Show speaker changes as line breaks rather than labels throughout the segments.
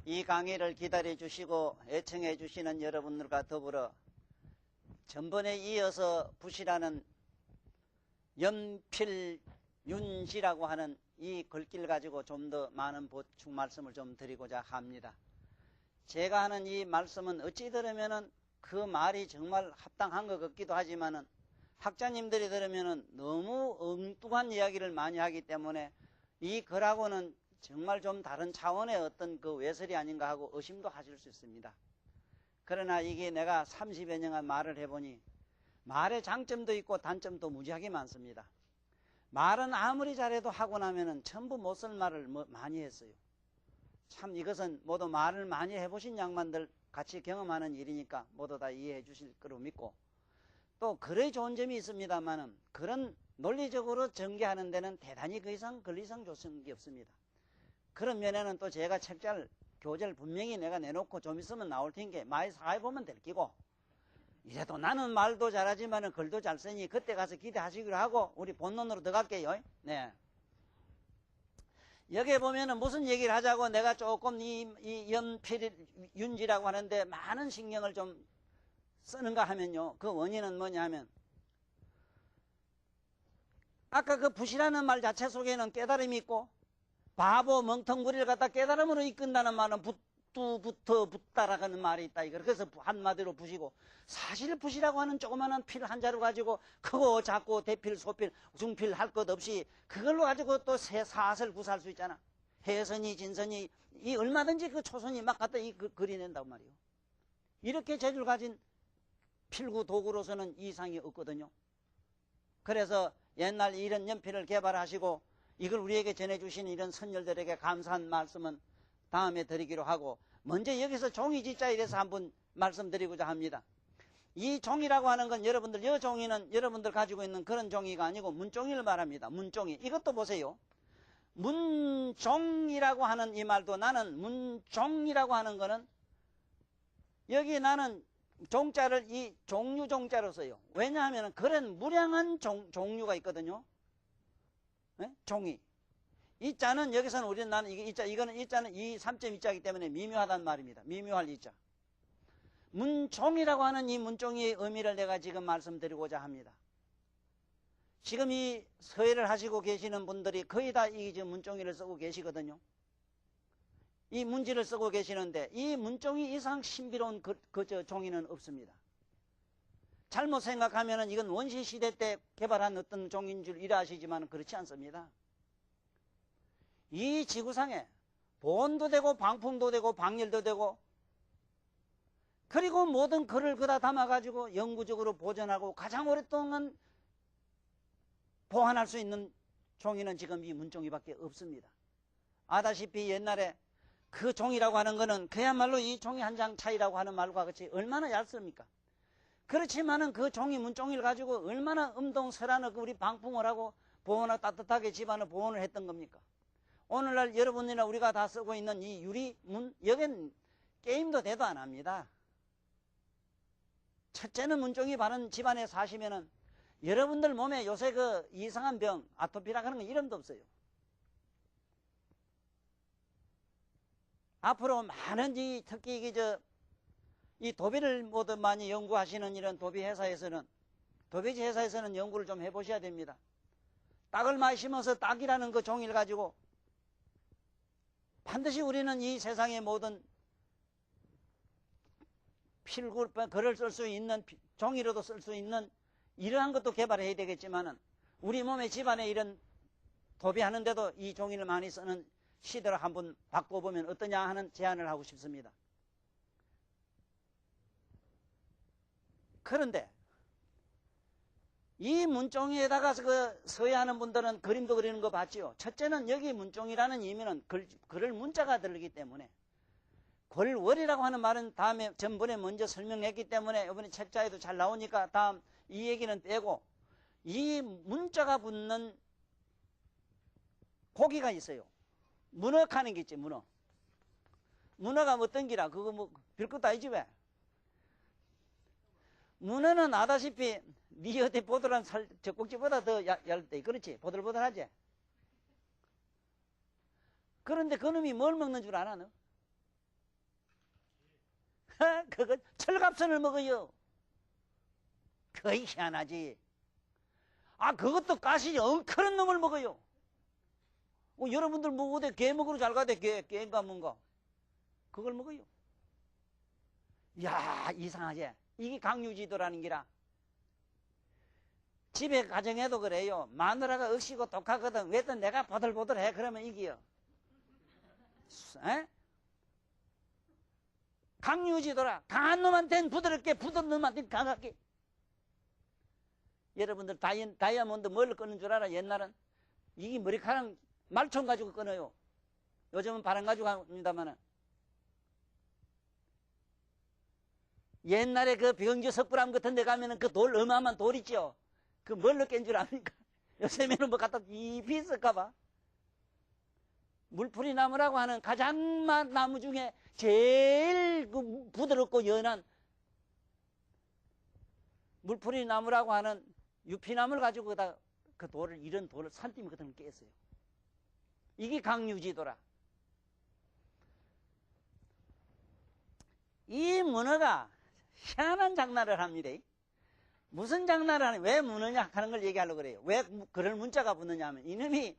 이 강의를 기다려 주시고 애청해 주시는 여러분들과 더불어 전번에 이어서 부시라는 연필윤지라고 하는 이 글귀를 가지고 좀 더 많은 보충 말씀을 좀 드리고자 합니다. 제가 하는 이 말씀은 어찌 들으면은 그 말이 정말 합당한 것 같기도 하지만은 학자님들이 들으면은 너무 엉뚱한 이야기를 많이 하기 때문에 이 글하고는 정말 좀 다른 차원의 어떤 그 외설이 아닌가 하고 의심도 하실 수 있습니다. 그러나 이게 내가 30여 년간 말을 해보니 말의 장점도 있고 단점도 무지하게 많습니다. 말은 아무리 잘해도 하고 나면은 전부 못 쓸 말을 많이 했어요. 참 이것은 모두 말을 많이 해보신 양반들 같이 경험하는 일이니까 모두 다 이해해 주실 거로 믿고, 또 글의 좋은 점이 있습니다만은 그런 논리적으로 전개하는 데는 대단히 그 이상 좋은 게 없습니다. 그런 면에는 또 제가 책잘 교재를 분명히 내가 내놓고 좀 있으면 나올 테니까 많이 사회 보면 될 끼고, 이래도 나는 말도 잘하지만은 글도 잘 쓰니 그때 가서 기대하시기로 하고 우리 본론으로 들어갈게요. 네. 여기에 보면은 무슨 얘기를 하자고 내가 조금 이 연필윤지라고 하는데 많은 신경을 좀 쓰는가 하면요. 그 원인은 뭐냐 하면, 아까 그 부시라는 말 자체 속에는 깨달음이 있고, 바보 멍텅구리를 갖다 깨달음으로 이끈다는 말은 붙다라는 말이 있다. 그래서 한마디로 부시고, 사실 부시라고 하는 조그마한 필 한 자루 가지고 크고 작고 대필 소필 중필 할 것 없이 그걸로 가지고 또 사설 구사할 수 있잖아. 해선이 진선이 이 얼마든지 그 초선이 막 갖다 그려낸단 말이요. 이렇게 재주를 가진 필구 도구로서는 이상이 없거든요. 그래서 옛날 이런 연필을 개발하시고 이걸 우리에게 전해주신 이런 선열들에게 감사한 말씀은 다음에 드리기로 하고, 먼저 여기서 종이지자에 대해서 한번 말씀드리고자 합니다. 이 종이라고 하는 건 여러분들, 이 종이는 여러분들 가지고 있는 그런 종이가 아니고 문종이를 말합니다. 문종이. 이것도 보세요. 문종이라고 하는 이 말도, 나는 문종이라고 하는 거는 여기 나는 종자를 이 종류 종자로 써요. 왜냐하면 그런 무량한 종류가 있거든요. 네? 종이. 이 자는 여기서는 우리는 나는 이거는 이 자는 이 3.2자이기 때문에 미묘하단 말입니다. 미묘할 이 자. 문종이라고 하는 이 문종의 의미를 내가 지금 말씀드리고자 합니다. 지금 이 서예를 하시고 계시는 분들이 거의 다 이 문종이를 쓰고 계시거든요. 이 문지를 쓰고 계시는데 이 문종이 이상 신비로운 종이는 없습니다. 잘못 생각하면은 이건 원시시대 때 개발한 어떤 종인 줄 이해하시지만 그렇지 않습니다. 이 지구상에 보온도 되고 방풍도 되고 방열도 되고, 그리고 모든 글을 그다 담아가지고 영구적으로 보존하고 가장 오랫동안 보관할 수 있는 종이는 지금 이 문종이밖에 없습니다. 아다시피 옛날에 그 종이라고 하는 거는 그야말로 이 종이 한 장 차이라고 하는 말과 같이 얼마나 얇습니까? 그렇지만은 그 종이 문종이를 가지고 얼마나 음동설안을 우리 방풍을 하고 보온을 따뜻하게 집안을 보온을 했던 겁니까? 오늘날 여러분이나 우리가 다 쓰고 있는 이 유리문, 여긴 게임도 대도 안 합니다. 첫째는 문종이 바른 집안에 사시면은 여러분들 몸에 요새 그 이상한 병, 아토피라고 하는 건 이름도 없어요. 앞으로 많은 특히 이 도비를 모두 많이 연구하시는 이런 도비 회사에서는, 도배지 회사에서는 연구를 좀 해보셔야 됩니다. 딱을 많이 심어서 딱이라는 그 종이를 가지고 반드시 우리는 이 세상의 모든 글을 쓸 수 있는, 종이로도 쓸 수 있는 이러한 것도 개발해야 되겠지만은 우리 몸의 집안에 이런 도배하는데도 이 종이를 많이 쓰는 시대로 한번 바꿔보면 어떠냐 하는 제안을 하고 싶습니다. 그런데 이 문종이에다가 그 서예하는 분들은 그림도 그리는 거 봤지요. 첫째는 여기 문종이라는 의미는 글을 문자가 들기 때문에, 글월이라고 하는 말은 다음에 전번에 먼저 설명했기 때문에 이번에 책자에도 잘 나오니까 다음 이 얘기는 빼고, 이 문자가 붙는 고기가 있어요. 문어카는 게 있지, 문어. 문어가 어떤 기라? 그거 뭐 별것도 아니지 왜? 문어는 아다시피 네 어디 보들한 젖꼭지보다 더 얇대. 그렇지? 그거 철갑선을 먹어요. 거의 희한하지. 그것도 가시 엉클한 놈을 먹어요. 여러분들 뭐 어디 개 먹으러 잘 가대. 개인가 뭔가 그걸 먹어요. 야, 이상하지. 이게 강유지도라는 기라. 집에 가정에도 그래요. 마누라가 억시고 독하거든. 왜든 내가 보들보들해. 그러면 이기요. 에? 강유지도라. 강한 놈한테는 부드럽게, 부드러운 놈한테는 강하게. 여러분들 다이아몬드 뭘 끊는 줄 알아? 옛날은 이게 머리카락 말총 가지고 끊어요. 요즘은 바람 가지고 합니다만은. 옛날에 그 병주 석굴암 같은 데 가면은 그 돌, 어마어마한 돌 있죠? 그 뭘로 깬 줄 압니까? 요새에는 뭐 갖다 잎이 있을까봐. 물풀이 나무라고 하는 가장 나무 중에 제일 그 부드럽고 연한 물풀이 나무라고 하는 유피나무를 가지고 그 돌을, 이런 돌을 산더미 같은 걸 깼어요. 이게 강유지도라. 이 문어가 희한한 장난을 합니다. 무슨 장난을 하냐, 왜 무느냐 하는 걸 얘기하려고 그래요. 왜 그럴 문자가 붙느냐 하면, 이놈이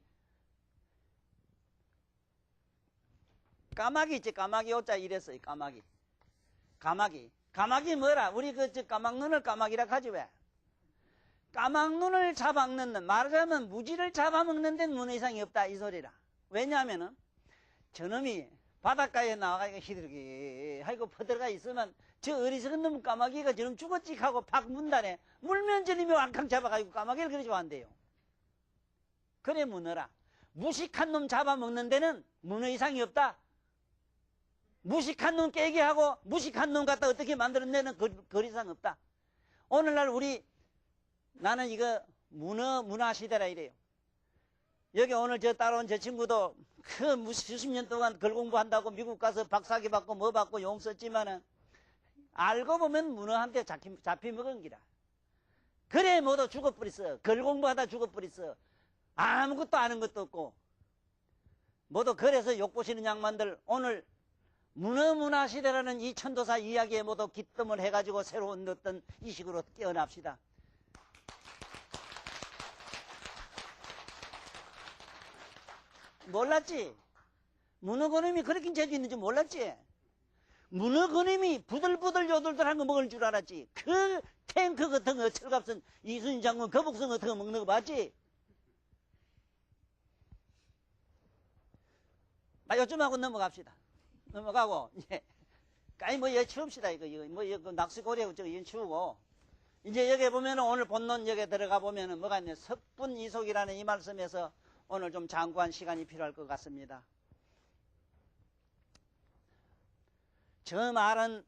까마귀 있지, 까마귀 오자 이랬어요. 까마귀 뭐라? 우리 까막눈을 까마귀라 하지 왜? 까막눈을 잡아먹는, 말하자면 무지를 잡아먹는 데는 문어 이상이 없다 이 소리라. 왜냐하면은 저놈이 바닷가에 나와가지고 히들기 하고 퍼들어가 있으면 저 어리석은 놈 까마귀가 저놈 죽었지 하고 팍 문단에 물면 저놈이 왕캉 잡아가지고 까마귀를 그리 좋아한대요. 그래 문어라. 무식한 놈 잡아먹는 데는 문어 이상이 없다. 무식한 놈 깨게 하고 무식한 놈 갖다 어떻게 만들어내는 그 이상 없다. 오늘날 나는 이거 문화 시대라 이래요. 여기 오늘 따라온 저 친구도 수십 년 동안 글 공부한다고 미국 가서 박사학위 받고 뭐 받고 용 썼지만은 알고 보면 문어한테 잡히 먹은 기라. 그래 모두 죽어버렸어. 글 공부하다 죽어버렸어. 아무것도 아는 것도 없고 모두 그래서 욕보시는 양반들 오늘 문화 시대라는 이 천도사 이야기에 모두 기뜸을 해가지고 새로운 어떤 이식으로 깨어납시다. 몰랐지? 문어 그놈이 그렇게 재주 있는지 몰랐지? 문어 그놈이 부들부들 요들들한 거 먹을 줄 알았지? 그 탱크 같은 거, 철갑선 이순신 장군 거북선 같은 거 먹는 거 봤지? 요즘 하고 넘어갑시다. 넘어가고, 이제, 여기 치웁시다, 이거 낙수고리하고 이건 치우고, 이제 여기 보면은 오늘 본론 여기 들어가 보면은 뭐가 있냐, 석분이속이라는 이 말씀에서 오늘 좀 장구한 시간이 필요할 것 같습니다. 저 말은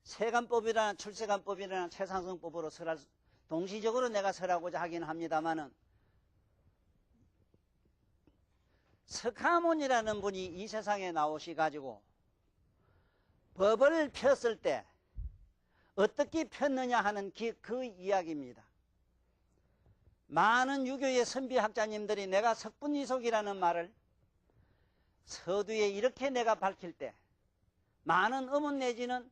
세관법이나 출세관법이나 최상승법으로 동시적으로 내가 설하고자 하긴 합니다만은 석가모니라는 분이 이 세상에 나오셔가지고 법을 폈을 때 어떻게 폈느냐 하는 그 이야기입니다. 많은 유교의 선비학자님들이 내가 석분이속이라는 말을 서두에 이렇게 내가 밝힐 때 많은 의문 내지는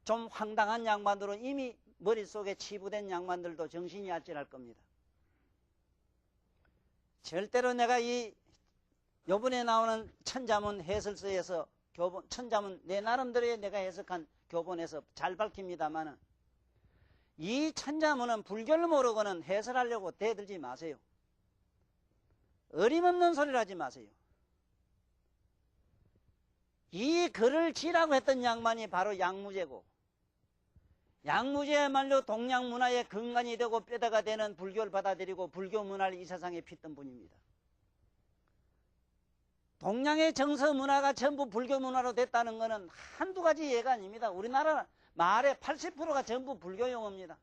좀 황당한 양반들은 이미 머릿속에 치부된 양반들도 정신이 아찔할 겁니다. 절대로 내가 요번에 나오는 천자문 해설서에서 천자문 내 나름대로의 내가 해석한 교본에서 잘 밝힙니다만은 이 천자문은 불교를 모르고는 해설하려고 대들지 마세요. 어림없는 소리를 하지 마세요. 이 글을 지라고 했던 양반이 바로 양무제고 양무제야말로 동양 문화의 근간이 되고 뼈대가 되는 불교를 받아들이고 불교 문화를 이 세상에 폈던 분입니다. 동양의 정서 문화가 전부 불교 문화로 됐다는 것은 한두 가지 예가 아닙니다. 우리나라 말의 80%가 전부 불교 용어입니다.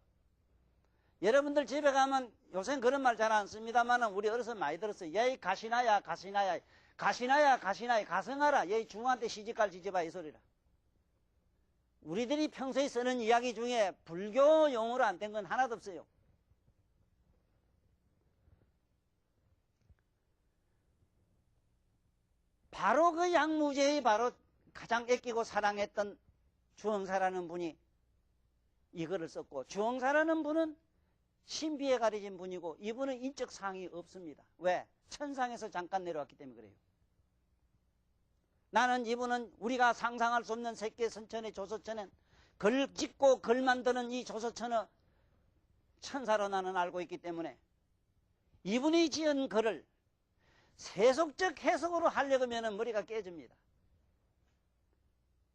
여러분들 집에 가면 요새는 그런 말 잘 안 씁니다만 우리 어려서 많이 들었어요. 야이 가시나야 가시나야 가시나야 가시나야 가성하라 야이 중한테 시집갈 지집아 이 소리라. 우리들이 평소에 쓰는 이야기 중에 불교 용어로 안 된 건 하나도 없어요. 바로 그 양무제의 바로 가장 아끼고 사랑했던 주흥사라는 분이 이거를 썼고, 주흥사라는 분은 신비에 가려진 분이고 이분은 인적 사항이 없습니다. 왜? 천상에서 잠깐 내려왔기 때문에 그래요. 나는 이분은 우리가 상상할 수 없는 세계 선천의 조서천엔 글 짓고 글 만드는 이 조서천의 천사로 나는 알고 있기 때문에 이분이 지은 글을 세속적 해석으로 하려고 하면 머리가 깨집니다.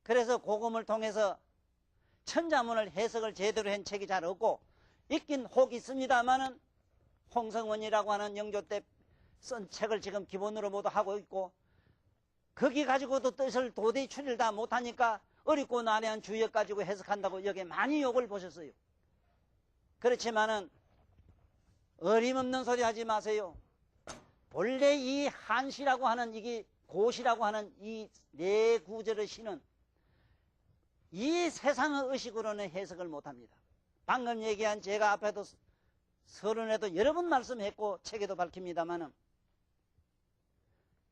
그래서 고금을 통해서 천자문을 해석을 제대로 한 책이 잘 없고, 있긴 혹 있습니다만은 홍성원이라고 하는 영조 때 쓴 책을 지금 기본으로 모두 하고 있고, 거기 가지고도 뜻을 도저히 추리를 다 못하니까 어렵고 난해한 주역 가지고 해석한다고 여기에 많이 욕을 보셨어요. 그렇지만은 어림없는 소리 하지 마세요. 본래 이 한시라고 하는, 이게 고시라고 하는 이 네 구절의 시는 이 세상의 의식으로는 해석을 못합니다. 방금 얘기한 제가 앞에도 서론에도 여러 번 말씀했고 책에도 밝힙니다만은,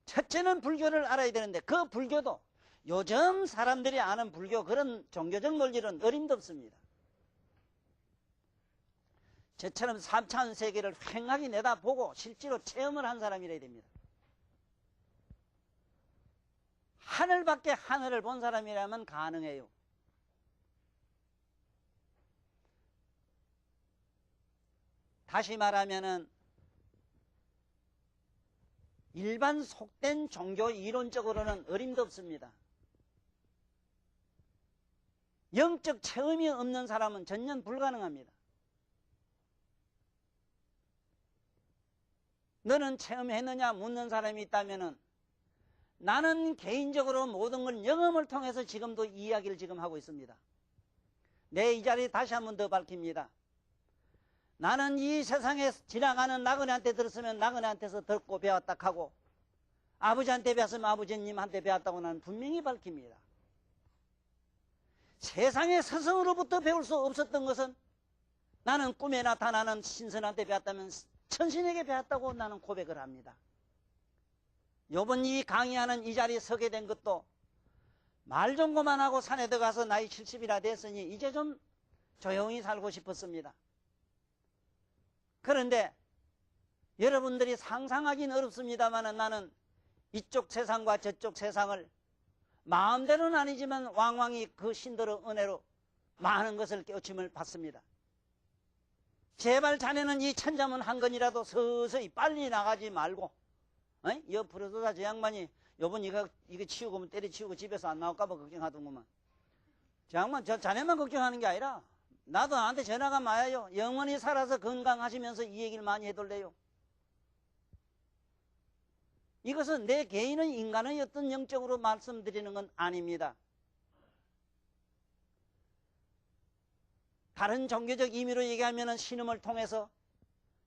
첫째는 불교를 알아야 되는데 그 불교도 요즘 사람들이 아는 불교 그런 종교적 논리는 어림도 없습니다. 저처럼 3차원 세계를 휑하게 내다보고 실제로 체험을 한 사람이라야 됩니다. 하늘 밖에 하늘을 본 사람이라면 가능해요. 다시 말하면은 일반 속된 종교 이론적으로는 어림도 없습니다. 영적 체험이 없는 사람은 전혀 불가능합니다. 너는 체험했느냐 묻는 사람이 있다면은 나는 개인적으로 모든 걸 영험을 통해서 지금도 이야기를 지금 하고 있습니다. 내 이 자리에 다시 한 번 더 밝힙니다. 나는 이 세상에 지나가는 나그네한테 들었으면 나그네한테서 듣고 배웠다 하고, 아버지한테 배웠으면 아버지님한테 배웠다고 나는 분명히 밝힙니다. 세상의 스승으로부터 배울 수 없었던 것은 나는 꿈에 나타나는 신선한테 배웠다면 천신에게 배웠다고 나는 고백을 합니다. 요번 이 강의하는 이 자리에 서게 된 것도 말 좀 그만하고 산에 들어가서 나이 70이나 됐으니 이제 좀 조용히 살고 싶었습니다. 그런데 여러분들이 상상하기는 어렵습니다만 나는 이쪽 세상과 저쪽 세상을 마음대로는 아니지만 왕왕이 그 신들의 은혜로 많은 것을 깨우침을 받습니다. 제발 자네는 이 천자문 한 건이라도 서서히 빨리 나가지 말고, 옆으로도 저 양반이 요번 이거 치우고 때려치우고 집에서 안 나올까봐 걱정하던구만. 저 양반 저 자네만 걱정하는 게 아니라 나도 나한테 전화가 와요. 영원히 살아서 건강하시면서 이 얘기를 많이 해둘래요. 이것은 내 개인의 인간의 어떤 영적으로 말씀드리는 건 아닙니다. 다른 종교적 의미로 얘기하면 신음을 통해서,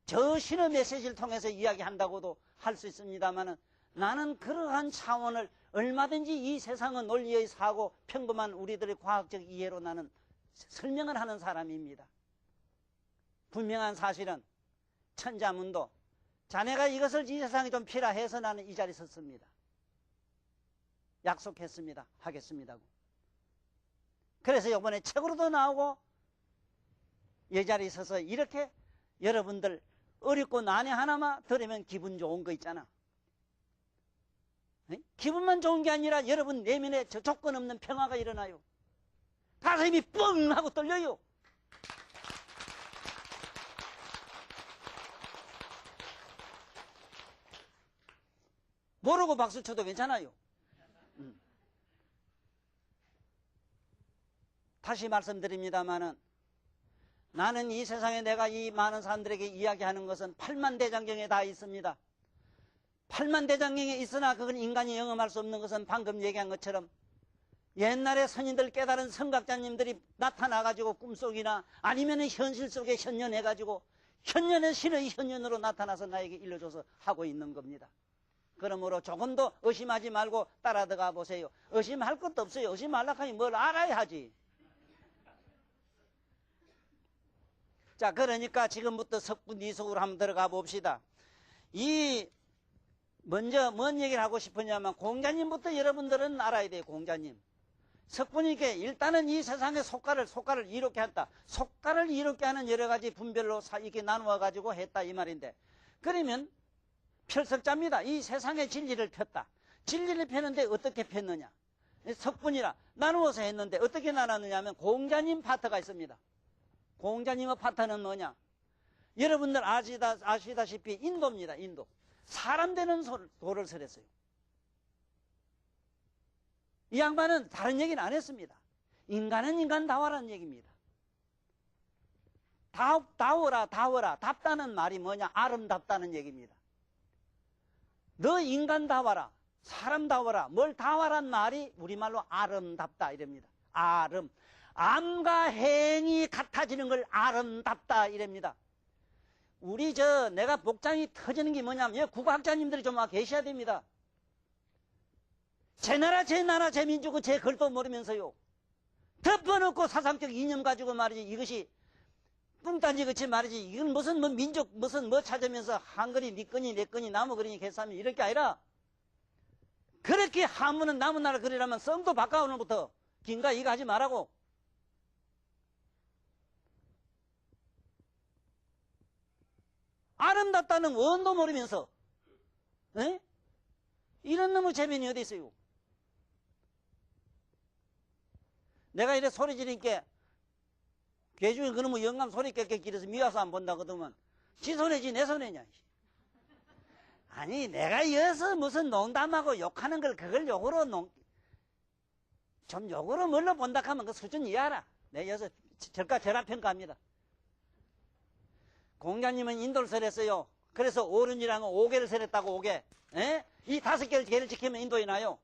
저 신의 메시지를 통해서 이야기한다고도 할 수 있습니다만, 나는 그러한 차원을 얼마든지 이 세상의 논리의 사고, 평범한 우리들의 과학적 이해로 나는 설명을 하는 사람입니다. 분명한 사실은 천자문도 자네가 이것을 이 세상에 좀 필요해서 나는 이 자리에 섰습니다. 약속했습니다. 하겠습니다. 그래서 이번에 책으로도 나오고 이 자리에 서서 이렇게 여러분들 어렵고 난해 하나만 들으면 기분 좋은 거 있잖아. 기분만 좋은 게 아니라 여러분 내면에 저 조건 없는 평화가 일어나요. 가슴이 뻥 하고 떨려요. 모르고 박수 쳐도 괜찮아요. 다시 말씀드립니다마는 나는 이 세상에 내가 이 많은 사람들에게 이야기하는 것은 8만대장경에 다 있습니다. 8만대장경에 있으나 그건 인간이 영험할 수 없는 것은 방금 얘기한 것처럼 옛날에 선인들 깨달은 성각자님들이 나타나가지고 꿈속이나 아니면 현실 속에 현현해가지고 현현의 신의 현현으로 나타나서 나에게 일러줘서 하고 있는 겁니다. 그러므로 조금 더 의심하지 말고 따라 들어가 보세요. 의심할 것도 없어요. 의심 말라고 하니 뭘 알아야 하지. 자, 그러니까 지금부터 석분이속으로 한번 들어가 봅시다. 이 먼저 뭔 얘기를 하고 싶으냐면 공자님부터 여러분들은 알아야 돼요. 공자님. 석분이께 일단은 이 세상의 속가를 이롭게 했다. 속가를 이롭게 하는 여러 가지 분별로 이렇게 나누어 가지고 했다 이 말인데, 그러면 필석자입니다. 이 세상의 진리를 폈다. 진리를 펴는데 어떻게 폈느냐? 석분이라 나누어서 했는데 어떻게 나눴느냐 하면 공자님 파트가 있습니다. 공자님의 파트는 뭐냐? 여러분들 아시다시피 인도입니다. 인도. 사람 되는 도를 설했어요. 이 양반은 다른 얘기는 안 했습니다. 인간은 인간다워라는 얘기입니다. 다워라. 답다는 말이 뭐냐? 아름답다는 얘기입니다. 너 인간다워라. 사람다워라. 뭘 다워란 말이 우리말로 아름답다 이랍니다. 암과 행이 같아지는 걸 아름답다 이랍니다. 내가 복장이 터지는 게 뭐냐면 국어학자님들이 좀 와 계셔야 됩니다. 제 나라 제 민족은 제 글도 모르면서요, 덮어놓고 사상적 이념 가지고 말이지, 이것이 뚱딴지 그치 말이지, 이건 무슨 뭐 민족 무슨 뭐 찾으면서 한글이 네 거니 내 거니 나무 그리니 개싸면 이럴 게 아니라, 그렇게 한문은 나무 나라 그리라면 성도 바꿔오는 것부터 긴가 이거 하지 말라고. 아름답다는 원도 모르면서 이런 놈의 재면이 어디 있어요? 내가 이래 소리 지르니까 개중에 그놈의 영감 소리 깰게 길어서 미워서 안 본다 그러면 지 손해지 내 손해냐? 아니 내가 여기서 무슨 농담하고 욕하는 걸 그걸 욕으로 좀 욕으로 뭘로 본다 하면 그 수준 이해하라. 내가 여기서 절하평가합니다. 공자님은 인도를 설했어요. 그래서 오륜이랑은 5개를 설했다고 5개. 이 5개를 지키면 인도에 나요.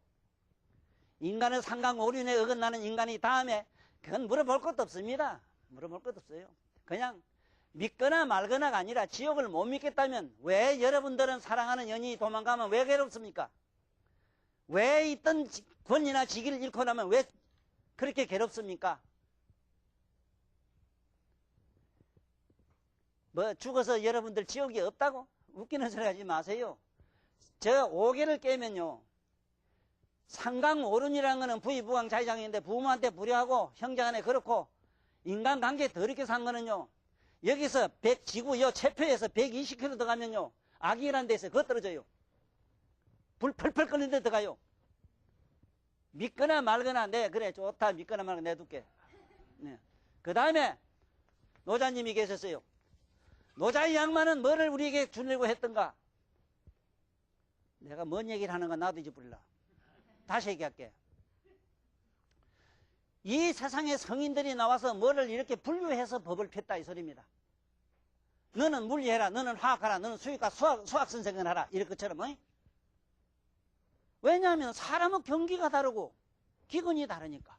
인간은 상강 오륜에 어긋나는 인간이 다음에 그건 물어볼 것도 없습니다. 물어볼 것도 없어요. 그냥 믿거나 말거나가 아니라 지옥을 못 믿겠다면 왜 여러분들은 사랑하는 연인이 도망가면 왜 괴롭습니까? 왜 있던 권리나 직위를 잃고 나면 왜 그렇게 괴롭습니까? 뭐 죽어서 여러분들 지옥이 없다고? 웃기는 소리 하지 마세요. 저 5개를 깨면요, 상강오륜이라는 거는 부의부강 자의장인데 부모한테 불효하고 형제간에 그렇고 인간관계 더럽게 산 거는요, 여기서 지구 체표에서 120km 들어가면요 악이라는 데서 그거 떨어져요. 불 펄펄 끓는 데 들어가요. 믿거나 말거나 그래 좋다 믿거나 말거나 내둘게. 네. 그 다음에 노자님이 계셨어요. 노자의 양반은 뭐를 우리에게 주려고 했던가? 내가 뭔 얘기를 하는가 나도 잊어버릴라. 다시 얘기할게. 이 세상에 성인들이 나와서 뭐를 이렇게 분류해서 법을 폈다 이 소리입니다. 너는 물리해라, 너는 화학하라, 너는 수학과 수학 선생을 하라 이럴 것처럼. 왜냐하면 사람의 경기가 다르고 기근이 다르니까,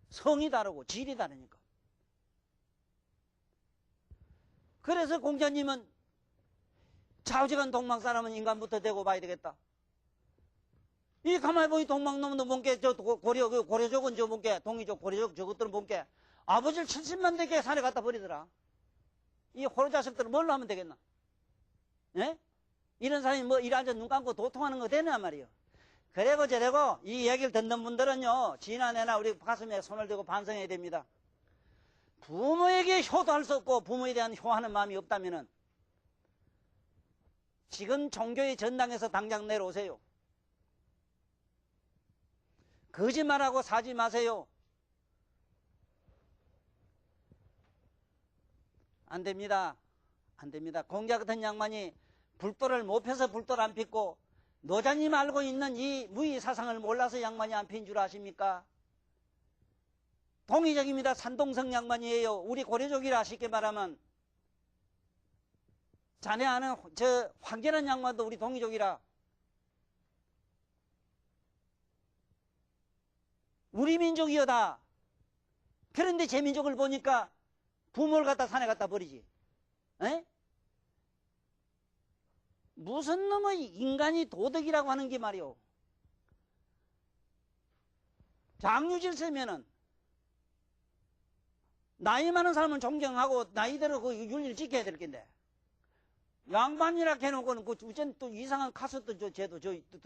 성이 다르고 질이 다르니까. 그래서 공자님은 좌우지간 동방 사람은 인간부터 되고 봐야 되겠다. 이 가만히 보니 동방놈도 본게 고려족은 저 본게 동이족 고려족 저것들은 본게 아버지를 70만 대게 산에 갖다 버리더라. 이 호로 자식들은 뭘로 하면 되겠나? 예? 이런 사람이 뭐 일하자 눈 감고 도통하는 거 되냐 말이요. 그래고 저래고 이 얘기를 듣는 분들은요, 지난해나 우리 가슴에 손을 대고 반성해야 됩니다. 부모에게 효도할 수 없고 부모에 대한 효하는 마음이 없다면은 지금 종교의 전당에서 당장 내려오세요. 거짓말하고 사지 마세요. 안 됩니다. 안 됩니다. 공자 같은 양반이 불도를 못 펴서 불도를 안 폈고 노자님 알고 있는 이 무의 사상을 몰라서 양반이 안 핀 줄 아십니까? 동의적입니다. 산동성 양반이에요. 우리 고려족이라 쉽게 말하면. 자네 아는 저 황계란 양반도 우리 동의족이라. 우리 민족이여다. 그런데 제 민족을 보니까 부모를 갖다 산에 갖다 버리지. 에? 무슨 놈의 인간이 도덕이라고 하는 게 말이오. 장유질서면은 나이 많은 사람은 존경하고 나이대로 그 윤리를 지켜야 될 텐데 양반이라 해놓고는, 그, 우선 또 이상한 카스트, 쟤도,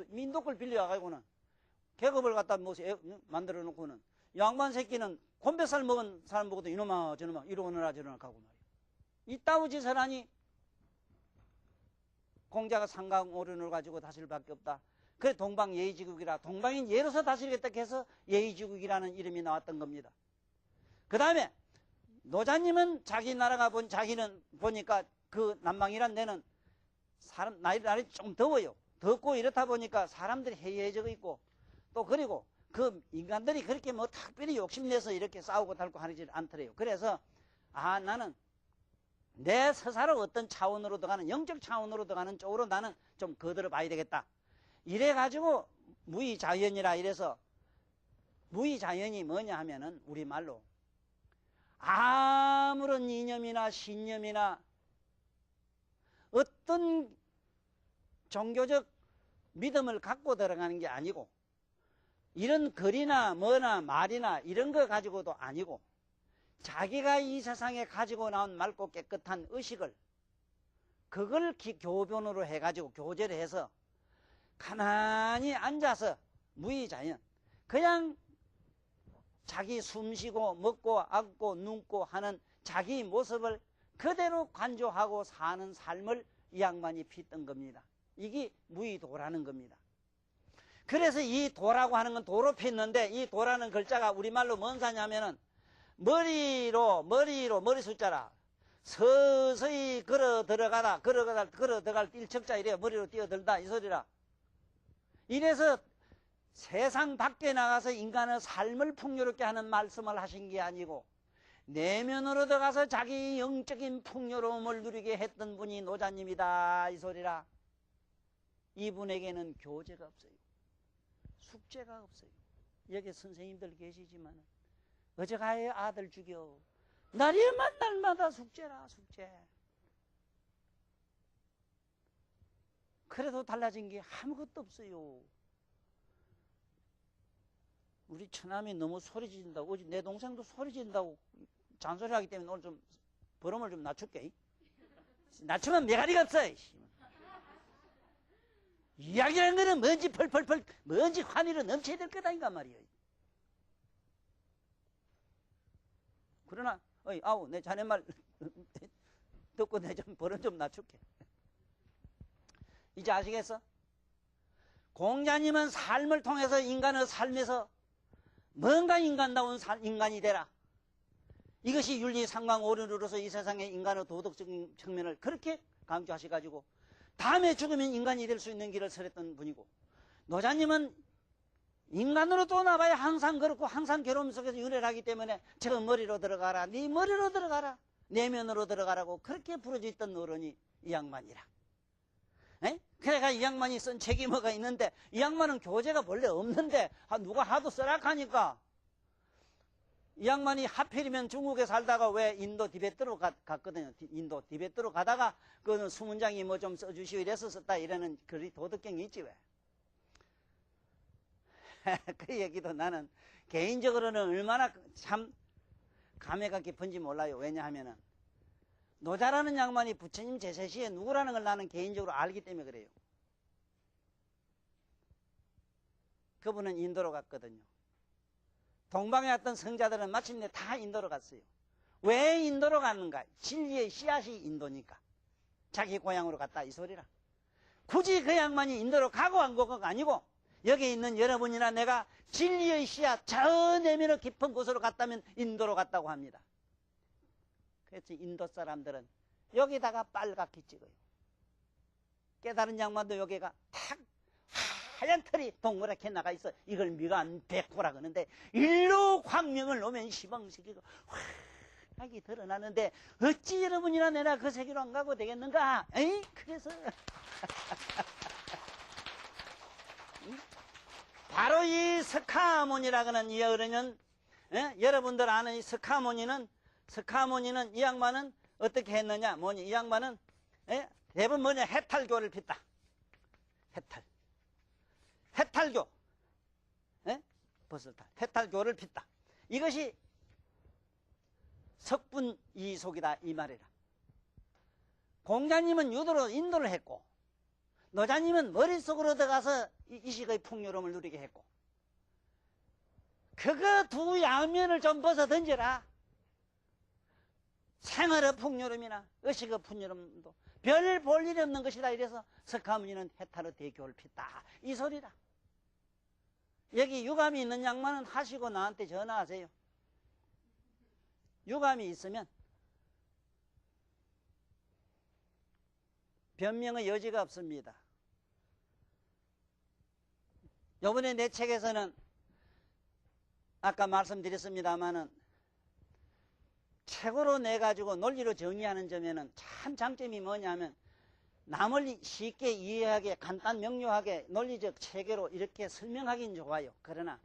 민독을 빌려가지고는, 계급을 갖다 뭐, 만들어 놓고는, 양반 새끼는 곤뱃살 먹은 사람 보고도 이놈아, 저놈아, 이러느라 저러나 가고 말이야. 이따위 짓을 하니, 공자가 상강오륜을 가지고 다스릴 밖에 없다. 그래, 동방예의지국이라, 동방인 예로서 다스리겠다 해서 예의지국이라는 이름이 나왔던 겁니다. 그 다음에, 노자님은 자기 나라가 자기는 보니까 그 남방이란 데는 날이 좀 더워요. 덥고 이렇다 보니까 사람들이 해이해져 있고, 또 그리고 그 인간들이 그렇게 뭐 특별히 욕심내서 이렇게 싸우고 달고 하지 않더래요. 그래서, 나는 내 스스로 어떤 차원으로 들어가는, 영적 차원으로 들어가는 쪽으로 나는 좀 거들어 봐야 되겠다. 이래가지고 무의자연이라 이래서, 무의자연이 뭐냐 하면은 우리말로 아무런 이념이나 신념이나 어떤 종교적 믿음을 갖고 들어가는 게 아니고, 이런 글이나 뭐나 말이나 이런 거 가지고도 아니고, 자기가 이 세상에 가지고 나온 맑고 깨끗한 의식을, 그걸 교변으로 해가지고 교제를 해서 가만히 앉아서 무의자연, 그냥 자기 숨쉬고 먹고 앉고 눕고 하는 자기 모습을 그대로 관조하고 사는 삶을 이 양반이 폈던 겁니다. 이게 무의도라는 겁니다. 그래서 이 도라고 하는 건 도로 폈는데, 이 도라는 글자가 우리말로 뭔 사냐면은 머리 숫자라. 서서히 걸어 들어갈 일척자 이래요. 머리로 뛰어들다 이 소리라. 이래서 세상 밖에 나가서 인간의 삶을 풍요롭게 하는 말씀을 하신 게 아니고, 내면으로 들어가서 자기 영적인 풍요로움을 누리게 했던 분이 노자님이다 이 소리라. 이분에게는 교제가 없어요. 숙제가 없어요. 여기 선생님들 계시지만 어제가의 아들 죽여. 날이면 날마다 숙제라 숙제. 그래도 달라진 게 아무것도 없어요. 우리 처남이 너무 소리 지른다고, 어제 내 동생도 소리 지른다고 잔소리하기 때문에 오늘 좀 버름을 좀 낮출게. 낮추면 메가리가 없어. 이야기라는 거는 먼지 펄펄펄, 먼지 환희로 넘쳐야 될 거다 인가 말이에요. 그러나 아우 내 자네 말 듣고 내 좀 버름 좀 낮출게. 이제 아시겠어? 공자님은 삶을 통해서 인간의 삶에서 뭔가 인간다운 인간이 되라. 이것이 윤리상강오륜으로서 이 세상의 인간의 도덕적인 측면을 그렇게 강조하셔가지고 다음에 죽으면 인간이 될 수 있는 길을 설했던 분이고, 노자님은 인간으로 또 나봐야 항상 그렇고 항상 괴로움 속에서 윤회하기 때문에 저 머리로 들어가라, 네 머리로 들어가라, 내면으로 들어가라고 그렇게 부르짖 있던 어른이 이 양반이라. 그래가 이 양반이 쓴 책이 뭐가 있는데, 이 양반은 교재가 원래 없는데 누가 하도 써락하니까 이 양반이 하필이면 중국에 살다가 왜 인도 티베트로 갔거든요. 인도 티베트로 가다가 그 수문장이 뭐 좀 써주시오 이래서 썼다 이러는 글이 도덕경이 있지 왜. 그 얘기도 나는 개인적으로는 얼마나 참 감회가 깊은지 몰라요. 왜냐하면은 노자라는 양반이 부처님 제세시에 누구라는 걸 나는 개인적으로 알기 때문에 그래요. 그분은 인도로 갔거든요. 동방에 왔던 성자들은 마침내 다 인도로 갔어요. 왜 인도로 갔는가? 진리의 씨앗이 인도니까. 자기 고향으로 갔다 이 소리라. 굳이 그 양반이 인도로 가고 안 가고가 아니고, 여기 있는 여러분이나 내가 진리의 씨앗 저 내면의 깊은 곳으로 갔다면 인도로 갔다고 합니다. 그래서 인도 사람들은 여기다가 빨갛게 찍어요. 깨달은 양반도 여기가 탁 하얀 털이 동그랗게 나가 있어. 이걸 미간 백호라 그러는데, 일로 광명을 놓으면 시방세계가 환하게 드러나는데 어찌 여러분이나 내가 그 세계로 안 가고 되겠는가? 그래서 바로 이 석가모니라고 하는 이 어른은, 여러분들 아는 이 석가모니는 이 양반은 어떻게 했느냐? 이 양반은 대부분 뭐냐? 해탈교를 폈다. 해탈교. 해탈교를 폈다. 이것이 석분이속이다 이 말이라. 공자님은 유도로 인도를 했고 노자님은 머릿속으로 들어가서 이식의 풍요로움을 누리게 했고 그거 두 양면을 좀 벗어 던져라. 생활의 풍요로움이나 의식의 풍요로움도 별 볼 일이 없는 것이다. 이래서 석가모니는 해탈의 대교를 폈다. 이 소리다. 여기 유감이 있는 양반은 하시고 나한테 전화하세요. 유감이 있으면 변명의 여지가 없습니다. 요번에 내 책에서는 아까 말씀드렸습니다마는 책으로 내가지고 논리로 정의하는 점에는 참 장점이 뭐냐면 남을 쉽게 이해하게 간단 명료하게 논리적 체계로 이렇게 설명하긴 좋아요. 그러나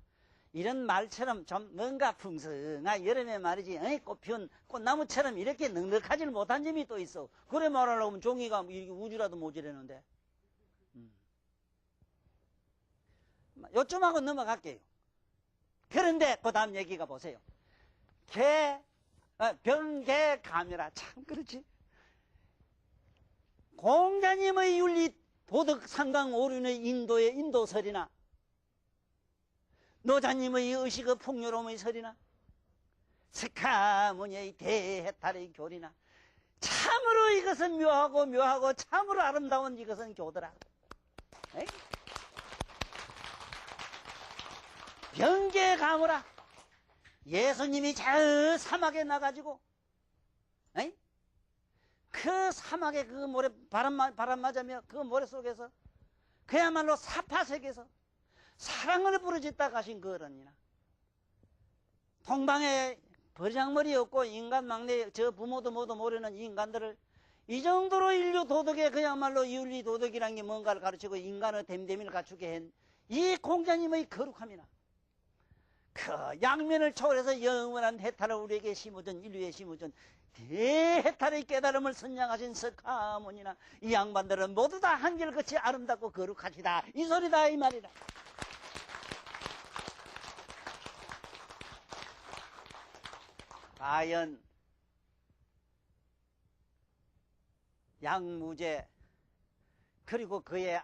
이런 말처럼 좀 뭔가 풍성한 여름에 말이지 꽃 피운 꽃나무처럼 이렇게 넉넉하지는 못한 점이 또 있어. 그래 말하려고 하면 종이가 우주라도 모자라는데. 요쯤하고 넘어갈게요. 그런데 그 다음 얘기가 보세요. 병개감이라 참 그렇지. 공자님의 윤리 도덕 상강 오륜의 인도의 인도설이나 노자님의 의식의 풍요로움의 설이나 석가모니의 대해탈의 교리나 참으로 이것은 묘하고 참으로 아름다운 이것은 교더라. 에이? 병개감으라. 예수님이 저 사막에 나가지고 에이? 그 사막에 그 모래 바람 맞으며 그 모래 속에서 그야말로 사파색에서 사랑을 부르짖다 가신 그 어른이나 동방에 버장머리 없고 인간 막내 저 부모도 모두 모르는 인간들을 이 정도로 인류 도덕에 그야말로 윤리 도덕이란 게 뭔가를 가르치고 인간의 됨됨이를 갖추게 한 이 공자님의 거룩함이나 그 양면을 초월해서 영원한 해탈을 우리에게 심어준 인류에 심어준 대해탈의 깨달음을 선양하신 석가모니나 이 양반들은 모두 다 한결같이 아름답고 거룩하시다. 이 소리다 이 말이다. 과연 양무제 그리고 그의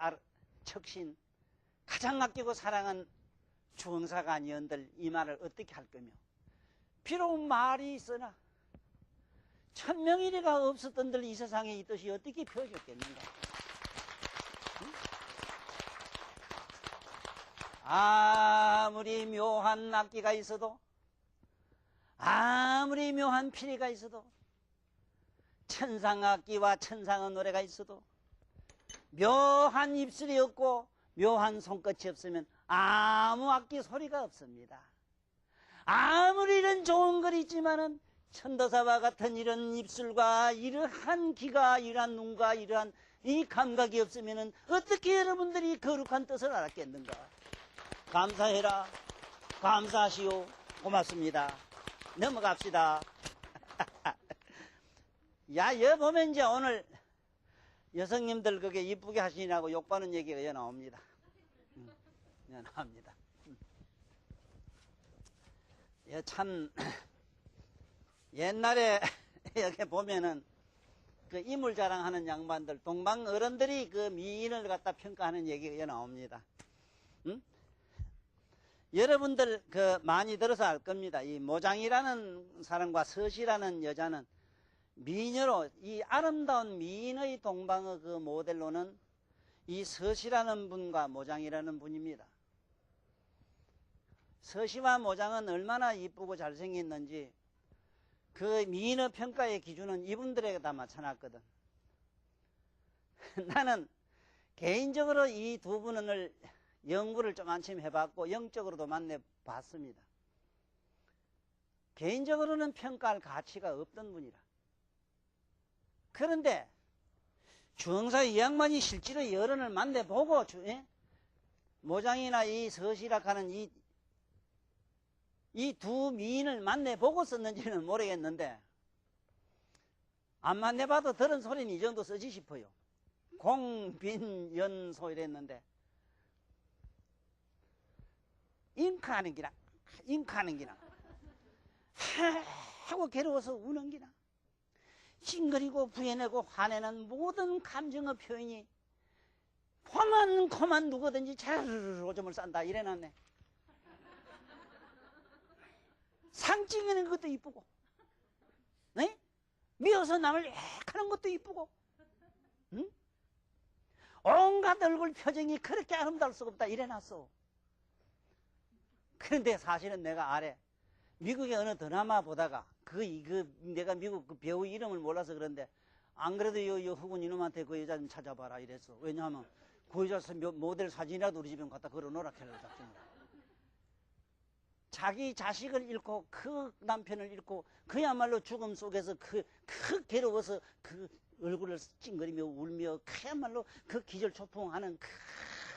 척신 가장 아끼고 사랑한 주흥사가 아니언들 이 말을 어떻게 할 거며 비록 말이 있으나 천명이리가 없었던들 이 세상에 이 뜻이 어떻게 펴졌겠는가. 응? 아무리 묘한 악기가 있어도 아무리 묘한 피리가 있어도 천상악기와 천상의 노래가 있어도 묘한 입술이 없고 묘한 손끝이 없으면 아무 악기 소리가 없습니다. 아무리 이런 좋은 글이 있지만은 천도사와 같은 이런 입술과 이러한 귀가 이러한 눈과 이러한 이 감각이 없으면은 어떻게 여러분들이 거룩한 뜻을 알았겠는가. 감사해라. 감사하시오. 고맙습니다. 넘어갑시다. 야, 여 보면 이제 오늘 여성님들 그게 이쁘게 하시냐고 욕받는 얘기가 여 나옵니다. 여 나옵니다. 참 옛날에 이렇게 보면은 그 이물 자랑하는 양반들 동방 어른들이 그 미인을 갖다 평가하는 얘기가 여 나옵니다. 응? 여러분들 그 많이 들어서 알 겁니다. 이 모장이라는 사람과 서시라는 여자는 미녀로 이 아름다운 미인의 동방의 그 모델로는 이 서시라는 분과 모장이라는 분입니다. 서시와 모장은 얼마나 이쁘고 잘생겼는지 그 미인의 평가의 기준은 이분들에게 다 맞춰놨거든. 나는 개인적으로 이 두 분을 연구를 좀 한참 해봤고 영적으로도 만나봤습니다. 개인적으로는 평가할 가치가 없던 분이라. 그런데 주흥사 이 양반이 실제로 여론을 만나보고 모장이나 이 서시락하는 이 두 미인을 만나보고 썼는지는 모르겠는데 안 만나봐도 들은 소리는 이 정도 쓰지 싶어요. 공빈연소 이랬는데 잉크하는 기나 잉크하는 기나 하고 괴로워서 우는 기나 찡그리고 부해내고 화내는 모든 감정의 표현이 보면 그만 누구든지 자르르 오줌을 싼다 이래놨네. 상 찍는 것도 이쁘고, 네? 미워서 남을 액하는 것도 이쁘고, 응? 온갖 얼굴 표정이 그렇게 아름다울 수가 없다 이래놨어. 그런데 사실은 내가 아래 미국의 어느 드라마 보다가 내가 미국 그 배우 이름을 몰라서 그런데 안 그래도 요 흑운 이놈한테 그 여자 좀 찾아봐라 이랬어. 왜냐하면 그 여자 모델 사진이라도 우리 집에 갖다 걸어놓으라 캐를 작정을. 자기 자식을 잃고 그 남편을 잃고 그야말로 죽음 속에서 그 괴로워서 그 얼굴을 찡그리며 울며 그야말로 그 기절초풍하는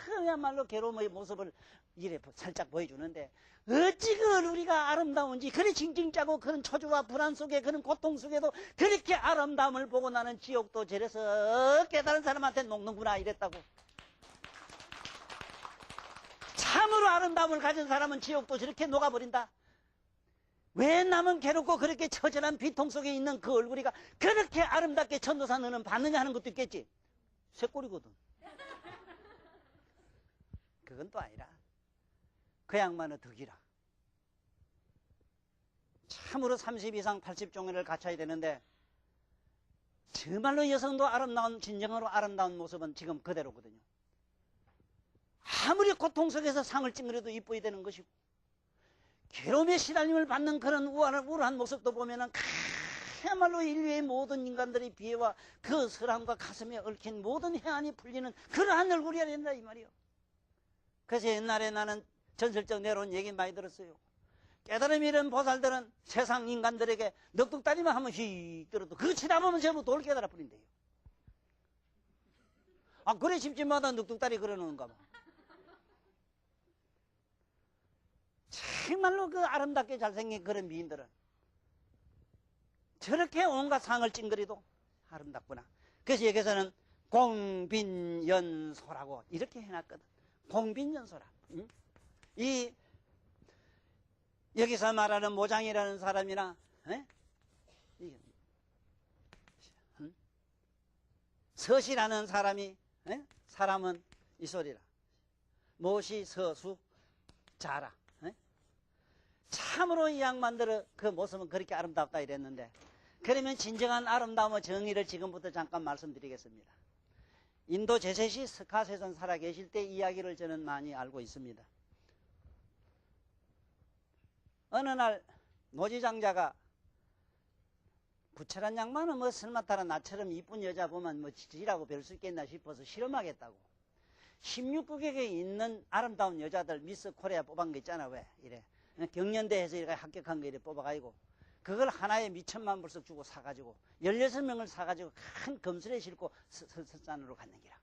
그야말로 괴로움의 모습을 이래 살짝 보여주는데 어찌 그 우리가 아름다운지 그리 징징 짜고 그런 초조와 불안 속에 그런 고통 속에도 그렇게 아름다움을 보고 나는 지옥도 저래서 깨달은 사람한테 녹는구나 이랬다고. 참으로 아름다움을 가진 사람은 지옥도 저렇게 녹아버린다. 왜 남은 괴롭고 그렇게 처절한 비통 속에 있는 그 얼굴이가 그렇게 아름답게 천도사 너는 받느냐 하는 것도 있겠지. 쇠꼬리거든. 그건 또 아니라 그 양반의 덕이라. 참으로 30 이상 80종회를 갖춰야 되는데 정말로 여성도 아름다운 진정으로 아름다운 모습은 지금 그대로거든요. 아무리 고통 속에서 상을 찡그려도 이뻐야 되는 것이고 괴로움에 시달림을 받는 그런 우울한 모습도 보면은 그야말로 인류의 모든 인간들의 비애와 그 설함과 가슴에 얽힌 모든 해안이 풀리는 그러한 얼굴이어야 된다 이 말이요. 그래서 옛날에 나는 전설적 내려온 얘기 많이 들었어요. 깨달음이 이런 보살들은 세상 인간들에게 넉둑다리만 하면 휙 들어도 그거 치다보면 전부 돌 깨달아 버린대요. 아 그래 집집마다 넉둑다리 걸어놓은가 봐. 정말로 그 아름답게 잘생긴 그런 미인들은 저렇게 온갖 상을 찡그리도 아름답구나. 그래서 여기서는 공빈연소라고 이렇게 해놨거든. 공빈연소라. 응? 여기서 말하는 모장이라는 사람이나 서시라는 사람은 이 소리라. 모시 서수 자라. 참으로 이 양반들의 그 모습은 그렇게 아름답다 이랬는데 그러면 진정한 아름다움의 정의를 지금부터 잠깐 말씀드리겠습니다. 인도 제세시 스카세존 살아계실 때 이야기를 저는 많이 알고 있습니다. 어느 날 노지장자가 부처란 양반은 뭐 설마 따라 나처럼 이쁜 여자 보면 뭐 지지라고 별 수 있겠나 싶어서 실험하겠다고 16국에 있는 아름다운 여자들 미스 코리아 뽑은 거 있잖아. 왜 이래 경연대에서 이렇게 합격한 거 이래 뽑아가지고 그걸 하나에 미천만 불씩 주고 사가지고 16명을 사가지고 큰 검술에 싣고 설산으로 갔는 기라.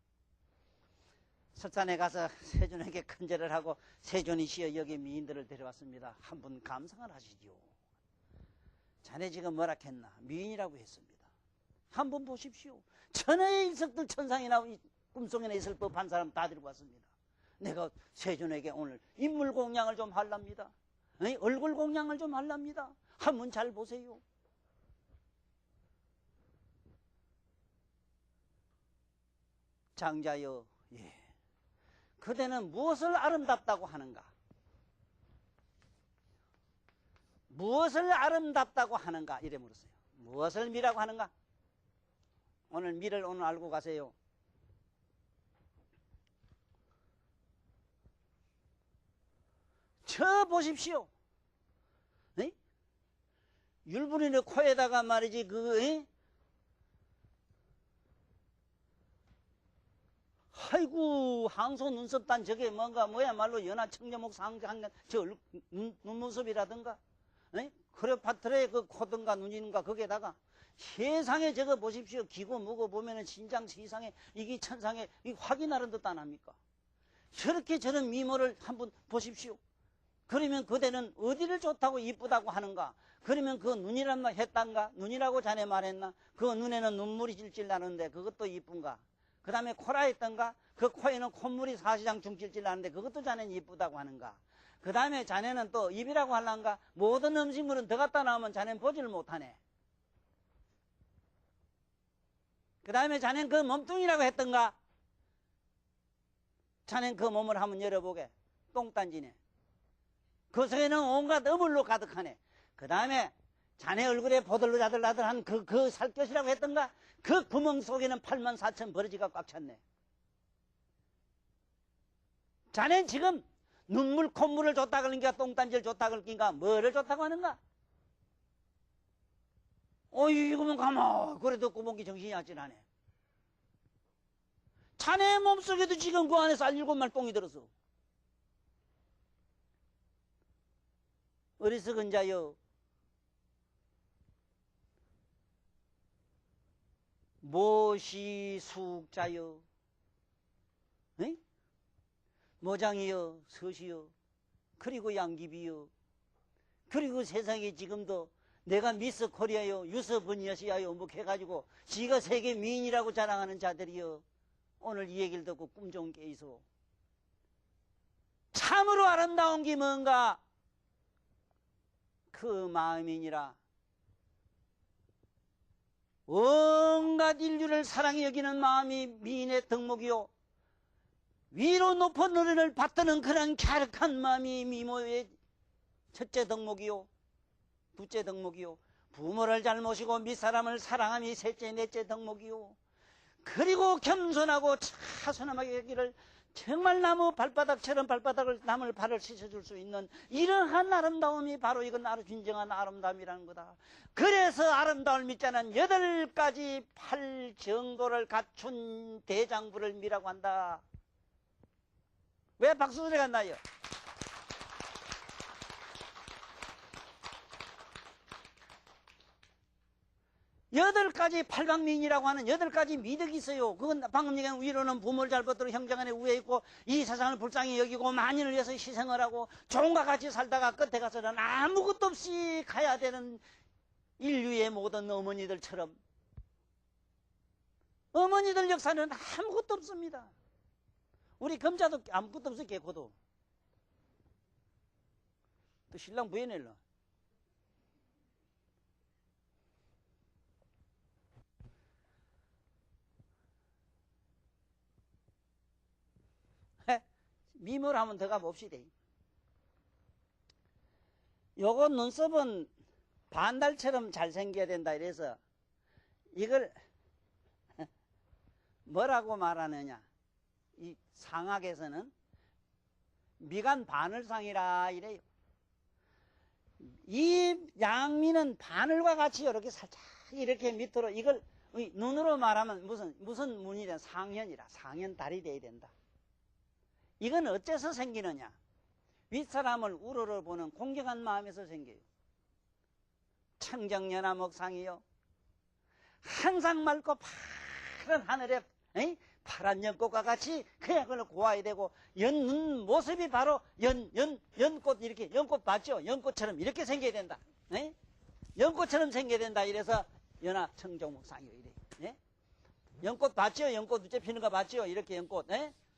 설산에 가서 세존에게 큰절을 하고 세존이시여 여기 미인들을 데려왔습니다. 한번 감상을 하시지요. 자네 지금 뭐라 했나? 미인이라고 했습니다. 한번 보십시오. 천하의 일석들 천상이나 꿈속에나 있을 법한 사람 다 데리고 왔습니다. 내가 세존에게 오늘 인물 공양을 좀 하랍니다. 얼굴 공양을 좀 하랍니다. 한번 잘 보세요. 장자여, 예. 그대는 무엇을 아름답다고 하는가? 무엇을 아름답다고 하는가? 이래 물었어요. 무엇을 미라고 하는가? 오늘 미를 오늘 알고 가세요. 저 보십시오. 에? 율분이네 코에다가 말이지 아이고 항소 눈썹단 저게 뭔가 뭐야말로 연하 청녀목 상장 저 눈모습이라든가 크레파트레의 그 코든가 눈인가 거기에다가 세상에 저거 보십시오. 기고 무고 보면은 신장 세상에 이게 천상에 이 확인하는 듯 안 합니까? 저렇게 저런 미모를 한번 보십시오. 그러면 그대는 어디를 좋다고 이쁘다고 하는가? 그러면 그 눈이란 말 했단가? 눈이라고 자네 말했나? 그 눈에는 눈물이 질질 나는데 그것도 이쁜가? 그 다음에 코라 했던가? 그 코에는 콧물이 사시장 중질질 나는데 그것도 자네는 이쁘다고 하는가? 그 다음에 자네는 또 입이라고 할란가? 모든 음식물은 더 갖다 나오면 자네는 보지를 못하네. 그 다음에 자넨 그 몸뚱이라고 했던가? 자넨 그 몸을 한번 열어보게. 똥단지네. 그 속에는 온갖 어물로 가득하네. 그 다음에 자네 얼굴에 보들보들한 그 살갗이라고 했던가? 그 구멍 속에는 84,000 버러지가 꽉 찼네. 자넨 지금 눈물, 콧물을 줬다 그러니까 똥단지를 줬다 그러니까 뭐를 줬다고 하는가? 이거면 가만 그래도 구멍이 정신이 아찔하네. 자네 몸속에도 지금 그 안에서 7마리 똥이 들었어. 어리석은 자여, 모시숙자여, 모장이여, 서시여, 그리고 양귀비여, 그리고 세상에 지금도 내가 미스 코리아요, 유서 버니아시아요, 뭐 해가지고 지가 세계 미인이라고 자랑하는 자들이여, 오늘 이 얘기를 듣고 꿈 좀 깨이소. 참으로 아름다운 게 뭔가? 그 마음이니라. 온갖 인류를 사랑히 여기는 마음이 미인의 덕목이요, 위로 높은 노래를 받드는 그런 갸륵한 마음이 미모의 첫째 덕목이요, 둘째 덕목이요, 부모를 잘 모시고 밑사람을 사랑함이 셋째 넷째 덕목이요, 그리고 겸손하고 차순함하게 여기를 정말 나무 발바닥처럼 남을 발을 씻어줄 수 있는 이러한 아름다움이 바로 이건 진정한 아름다움이라는 거다. 그래서 아름다움을 믿자는 8가지 8정도를 갖춘 대장부를 미라고 한다. 왜 박수 소리가 나요? 8가지 팔방미인이라고 하는 8가지 미덕이 있어요. 그건 방금 얘기한 위로는 부모를 잘 받도록 형제간에 우애 있고 이 세상을 불쌍히 여기고 만인을 위해서 희생을 하고 종과 같이 살다가 끝에 가서는 아무것도 없이 가야 되는 인류의 모든 어머니들처럼 어머니들 역사는 아무것도 없습니다. 우리 금자도 아무것도 없어. 개코도 또 신랑 부인을러 미모를 한번 더 가봅시다. 요거 눈썹은 반달처럼 잘생겨야 된다 이래서 이걸 뭐라고 말하느냐, 이 상학에서는 미간 바늘상이라 이래요. 이 양미는 바늘과 같이 이렇게 살짝 이렇게 밑으로, 이걸 눈으로 말하면 무슨 문이냐, 상현이라, 상현달이 돼야 된다. 이건 어째서 생기느냐? 윗사람을 우러러보는 공경한 마음에서 생겨요. 청정연화목상이요, 항상 맑고 파란 하늘에 파란 연꽃과 같이 그냥 그걸 고아야 되고, 눈 모습이 바로 연꽃, 이렇게 연꽃 봤죠? 연꽃처럼 이렇게 생겨야 된다. 연꽃처럼 생겨야 된다. 이래서 연화 청정목상이요. 이래. 연꽃 봤죠? 연꽃 우째 피는 거 봤죠? 이렇게 연꽃.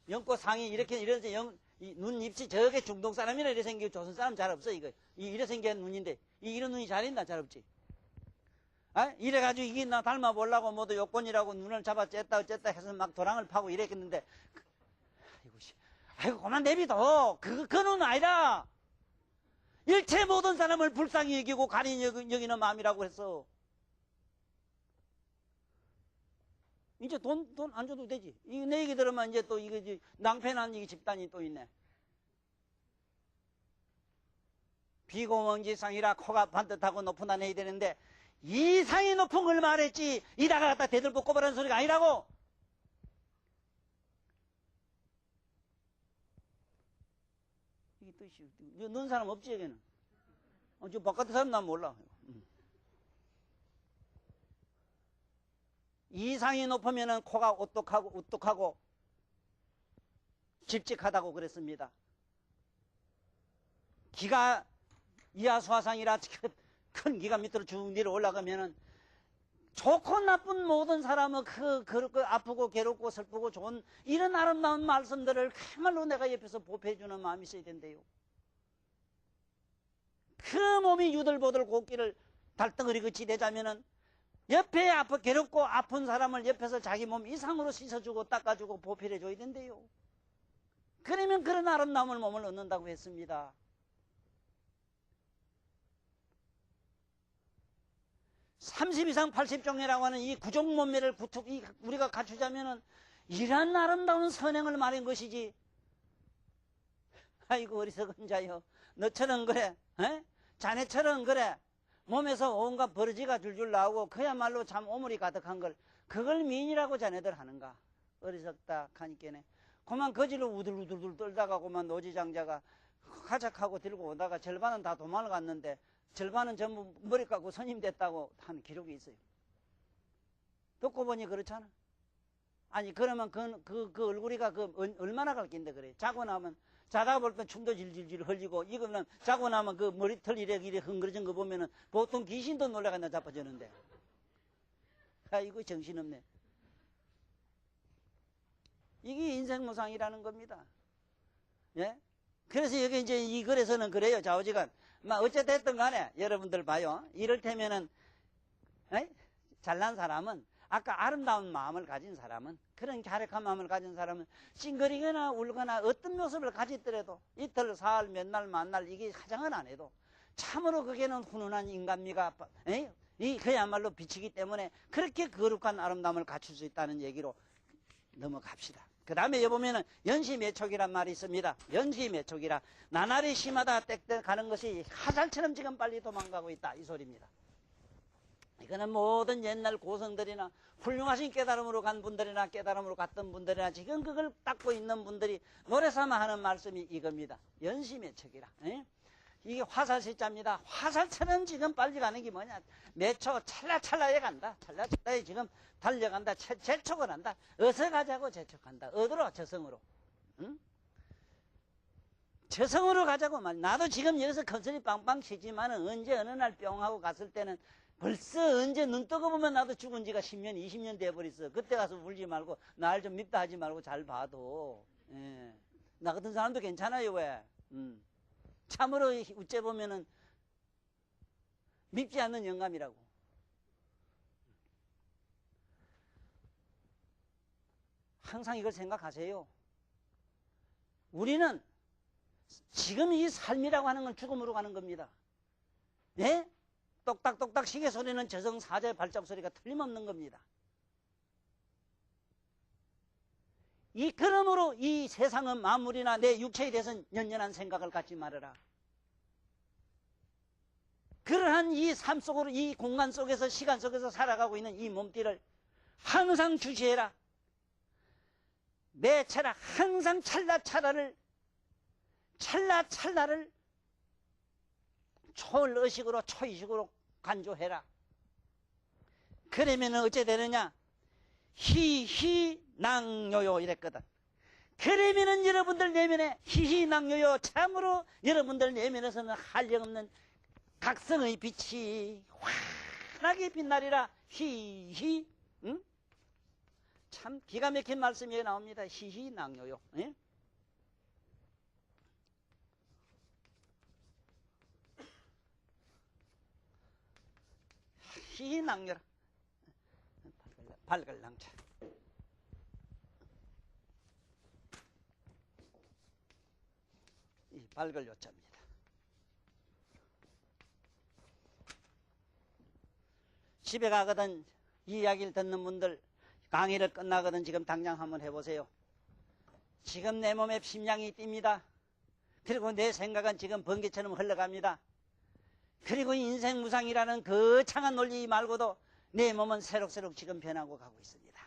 연꽃 상이 이렇게 눈 입시 저게 중동 사람이나 이래 생기고 조선 사람 잘 없어. 이래 생긴 눈인데 이런 눈이 잘 있나? 잘 없지. 이래가지고 이게 나 닮아 보려고 모두 요건이라고 눈을 잡아 쬐다 해서 막 도랑을 파고 이랬겠는데, 아이고 그만 내비둬. 그 눈은 아니라 일체 모든 사람을 불쌍히 여기고 간인히 여기는 마음이라고 했어. 이제 돈 안 줘도 되지. 내 얘기 들으면 이제 또 이거 낭패난 이 집단이 또 있네. 비공원지상이라 코가 반듯하고 높은 한 해야 되는데 이 상이 높은 걸 말했지 이다가 갖다 대들보 꼽으라는 소리가 아니라고. 이게 뜻이 넣은 사람 없지 여기는. 저 바깥에 사람 난 몰라. 이 상이 높으면은 코가 우뚝하고 질직하다고 그랬습니다. 기가 이하수화상이라 큰 기가 밑으로 쭉 내려 올라가면은 좋고 나쁜 모든 사람은 그 아프고 괴롭고 슬프고 좋은 이런 아름다운 말씀들을 정말로 내가 옆에서 보패해주는 마음이 있어야 된대요. 그 몸이 유들보들 곡기를 달덩어리 그치 되자면은 옆에 괴롭고 아픈 사람을 옆에서 자기 몸 이상으로 씻어주고 닦아주고 보필해줘야 된대요. 그러면 그런 아름다움을 몸을 얻는다고 했습니다. (30 이상 80종이라고 하는 이 구종 몸매를 우리가 갖추자면은 이런 아름다운 선행을 말한 것이지. 아이고 어리석은 자여, 너처럼 그래, 자네처럼 그래, 몸에서 온갖 버러지가 줄줄 나오고 그야말로 참 오물이 가득한 걸 그걸 미인이라고 자네들 하는가. 어리석다 하니까네 그만 거질로 우들우들 떨다가 그만 노지장자가 가작하고 들고 오다가 절반은 다 도망을 갔는데 절반은 전부 머리 깎고 선임 됐다고 하는 기록이 있어요. 듣고 보니 그렇잖아. 아니 그러면 그 얼굴이가 얼마나 갈긴데 그래. 자고 나면 자다가 볼 땐 춤도 질질질 흘리고, 이거는 자고 나면 그 머리털 이래 흥그러진 거 보면은 보통 귀신도 놀라간다 자빠지는데. 아이고 정신없네. 이게 인생무상이라는 겁니다. 예? 그래서 여기 이제 이 글에서는 그래요. 좌우지간. 어쨌든 간에 여러분들 봐요. 이를테면은, 잘난 사람은, 아까 아름다운 마음을 가진 사람은, 그런 갸륵한 마음을 가진 사람은 찡그리거나 울거나 어떤 모습을 가졌더라도 이틀, 사흘, 몇 날, 만날 이게 화장은 안 해도 참으로 그게는 훈훈한 인간미가 그야말로 비치기 때문에 그렇게 거룩한 아름다움을 갖출 수 있다는 얘기로 넘어갑시다. 그 다음에 여보면은 연시매촉이란 말이 있습니다. 연시매촉이라 나날이 심하다 땡땡 가는 것이 화살처럼 지금 빨리 도망가고 있다 이 소리입니다. 이거는 모든 옛날 고성들이나 훌륭하신 깨달음으로 간 분들이나 깨달음으로 갔던 분들이나 지금 그걸 닦고 있는 분들이 노래삼아 하는 말씀이 이겁니다. 연시매촉이라. 이게 화살시자입니다. 화살처럼 지금 빨리 가는 게 뭐냐. 매초 찰나찰나에 간다. 찰나찰나에 지금 달려간다. 재촉을 한다. 어서 가자고 재촉한다. 어디로? 저성으로. 응? 저성으로 가자고 말. 나도 지금 여기서 컨설이 빵빵 치지만은 언제 어느 날 뿅하고 갔을 때는 벌써 언제 눈 뜨고 보면 나도 죽은 지가 10년, 20년 돼버렸어. 그때 가서 울지 말고 날 좀 밉다 하지 말고 잘 봐도. 예. 나 같은 사람도 괜찮아요. 왜? 참으로 어째 보면은 밉지 않는 영감이라고. 항상 이걸 생각하세요. 우리는 지금 이 삶이라고 하는 건 죽음으로 가는 겁니다. 예? 똑딱똑딱 시계 소리는 저승사자의 발작 소리가 틀림없는 겁니다. 그러므로 이 세상은 만물이나 내 육체에 대해서는 연연한 생각을 갖지 말아라. 그러한 이 삶 속으로 이 공간 속에서 시간 속에서 살아가고 있는 이 몸띠를 항상 주시해라. 매차라 항상 찰나찰나를 초의식으로 초의식으로 간조해라. 그러면 어째 되느냐? 희희낭요요 이랬거든. 그러면은 여러분들 내면에 희희낭요요 참으로 여러분들 내면에서는 한량없는 각성의 빛이 환하게 빛나리라. 희희. 응? 참 기가 막힌 말씀이 나옵니다. 희희낭요요. 예? 희희낭요라. 발걸낭차. 이 발걸요자입니다. 집에 가거든 이 이야기를 듣는 분들 강의를 끝나거든 지금 당장 한번 해보세요. 지금 내 몸에 심장이 뜁니다. 그리고 내 생각은 지금 번개처럼 흘러갑니다. 그리고 인생무상이라는 거창한 논리 말고도 내 몸은 새록새록 지금 변하고 가고 있습니다.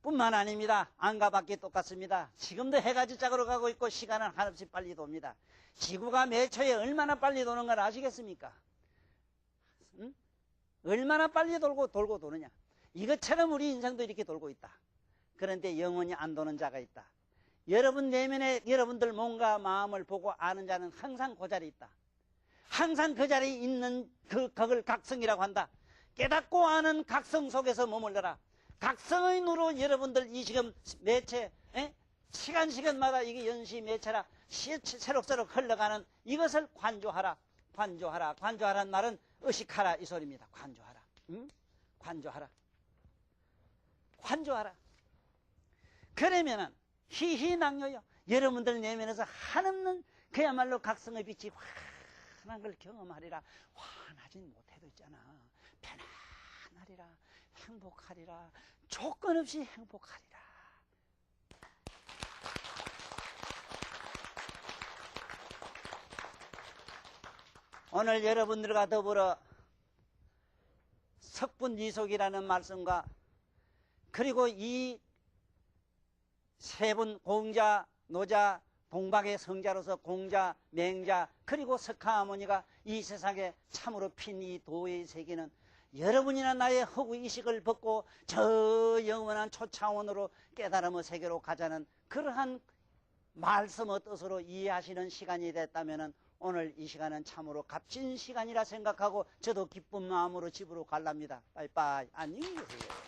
뿐만 아닙니다. 안과 밖이 똑같습니다. 지금도 해가 지짝으로 가고 있고 시간은 한없이 빨리 돕니다. 지구가 매 초에 얼마나 빨리 도는 걸 아시겠습니까? 응? 얼마나 빨리 돌고 도느냐. 이것처럼 우리 인생도 이렇게 돌고 있다. 그런데 영원히 안 도는 자가 있다. 여러분 내면에 여러분들 몸과 마음을 보고 아는 자는 항상 그 자리에 있다. 항상 그 자리에 있는 그걸 각성이라고 한다. 깨닫고 아는 각성 속에서 머물러라. 각성의 누로 여러분들 이 지금 매체, 시간마다 이게 연시 매체라 새록새록 흘러가는 이것을 관조하라. 관조하라는 말은 의식하라 이 소리입니다. 관조하라. 응? 관조하라. 관조하라. 그러면은 희희낙요요. 여러분들 내면에서 한없는 그야말로 각성의 빛이 환한 걸 경험하리라. 환하진 못해도 있잖아. 편안하리라. 행복하리라. 조건 없이 행복하리라. 오늘 여러분들과 더불어 석분이속이라는 말씀과 그리고 이 세 분 공자, 노자, 동박의 성자로서 공자, 맹자 그리고 석하아모니가 이 세상에 참으로 핀 이 도의 세계는 여러분이나 나의 허구의식을 벗고 저 영원한 초차원으로 깨달음의 세계로 가자는 그러한 말씀의 뜻으로 이해하시는 시간이 됐다면 오늘 이 시간은 참으로 값진 시간이라 생각하고 저도 기쁜 마음으로 집으로 갈랍니다. 빠이빠이. 안녕히 계세요.